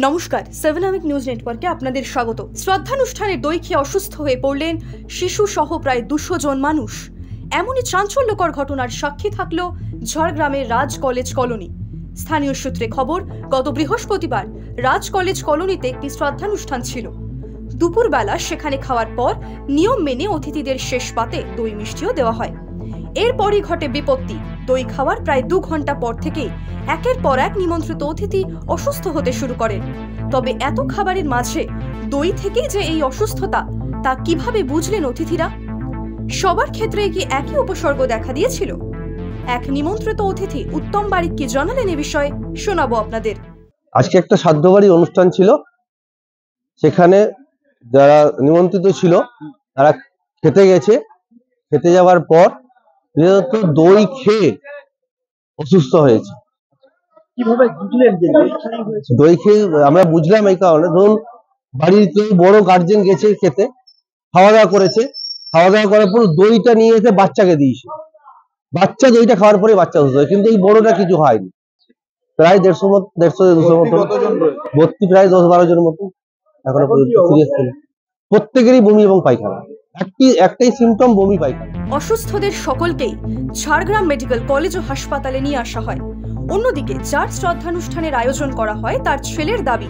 নমস্কার, 7 আমিক নিউজ নেটওয়ার্কে আপনাদের স্বাগত। শ্রদ্ধানুষ্ঠানের দই খেয়ে অসুস্থ হয়ে পড়লেন শিশু সহ প্রায় 200 জন মানুষ। এমনই চাঞ্চল্যকর ঘটনার সাক্ষী থাকল ঝাড়গ্রামের রাজ কলেজ কলোনি। স্থানীয় সূত্রে খবর, গত বৃহস্পতিবার রাজ কলেজ কলোনিতে একটি শ্রদ্ধানুষ্ঠান ছিল। দুপুরবেলা সেখানে খাওয়ার পর নিয়ম মেনে অতিথিদের শেষ পাতে দই মিষ্টিও দেওয়া হয়। এরপরই ঘটে বিপত্তি। দই খাওয়ার প্রায় 2 ঘন্টা পর থেকেই একের পর এক নিমন্ত্রিত অতিথি অসুস্থ হতে শুরু করেন। তবে এত খাবারের মাঝে দই থেকেই যে এই অসুস্থতা, তা কিভাবে বুঝলেন অতিথিরা? সবার ক্ষেত্রে কি একই উপসর্গ দেখা দিয়েছিল? এক নিমন্ত্রিত অতিথি উত্তম বারিক কি জানালেন এ বিষয়ে, শোনাবো আপনাদের। আজকে একটা শ্রাদ্ধবাড়ি অনুষ্ঠান ছিল, সেখানে যারা নিমন্ত্রিত ছিল তারা খেতে গেছে। খেতে যাওয়ার পর দই খেয়ে অসুস্থ হয়েছে। কিভাবে বুঝলেন যে দই খেয়ে আমরা বুঝলাম এই কারণে, ধরুন বাড়ির কেউ বড় গার্জেন গেছে খেতে, খাওয়া দাওয়া করেছে, খাওয়া দাওয়া করার পর দইটা নিয়ে এসে বাচ্চাকে দিয়েছে। বাচ্চা দইটা খাওয়ার পরে বাচ্চা অসুস্থ হয়, কিন্তু এই বড়টা কিছু হয়নি। প্রায় 150-200 মতো ভর্তি, প্রায় 10-12 জন মতো এখনো পর্যন্ত। প্রত্যেকেরই বমি এবং পায়খানা, একটাই সিমটম, বমি পায়খানা। অসুস্থদের সকলকেই ঝাড়গ্রাম মেডিকেল কলেজ ও হাসপাতালে নিয়ে আসা হয়। অন্যদিকে যার শ্রদ্ধানুষ্ঠানের আয়োজন করা হয় তার ছেলের দাবি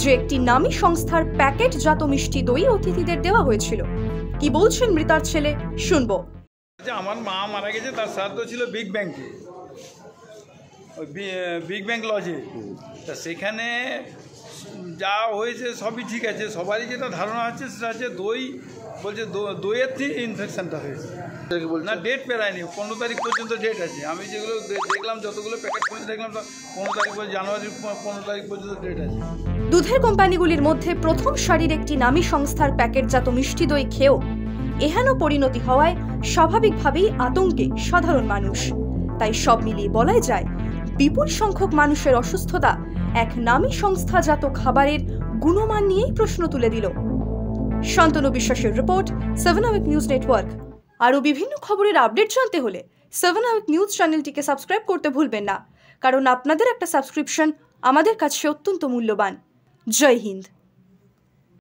যে একটি নামী সংস্থার প্যাকেটজাত মিষ্টি দই অতিথিদের দেওয়া হয়েছিল। কি বলছেন মৃতার ছেলে, শুনবো। আমার মা মারা গেছে, তার শ্রাদ্ধ ছিল বিগ ব্যাংকে, ওই বিগ ব্যাংক লজে। তা সেখানে যা হয়েছে সবই ঠিক আছে, সবারই যেটা ধারণা হচ্ছে সেটা হচ্ছে দই, বলছে দইয়ের থেকে ইনফেকশানটা হয়েছে। না, ডেট পেরায়নি, 15 তারিখ পর্যন্ত ডেট আছে। আমি যেগুলো দেখলাম, যতগুলো প্যাকেট পর্যন্ত দেখলাম, 15 তারিখ পর্যন্ত, জানুয়ারির 15 তারিখ পর্যন্ত ডেট আছে। দুধের কোম্পানিগুলির মধ্যে প্রথম সারির একটি নামী সংস্থার প্যাকেটজাত মিষ্টি দই খেয়েও এহেন পরিণতি হওয়ায় স্বাভাবিকভাবেই আতঙ্কে সাধারণ মানুষ। তাই সব মিলিয়ে বলাই যায়, বিপুল সংখ্যক মানুষের অসুস্থতা এক নামী সংস্থাজাত খাবারের গুণমান নিয়েই প্রশ্ন তুলে দিল। শান্তনু বিশ্বাসের রিপোর্ট, 7 আমিক নিউজ নেটওয়ার্ক। আরও বিভিন্ন খবরের আপডেট জানতে হলে 7 আমিক নিউজ চ্যানেলটিকে সাবস্ক্রাইব করতে ভুলবেন না, কারণ আপনাদের একটা সাবস্ক্রিপশন আমাদের কাছে অত্যন্ত মূল্যবান। জয় হিন্দ।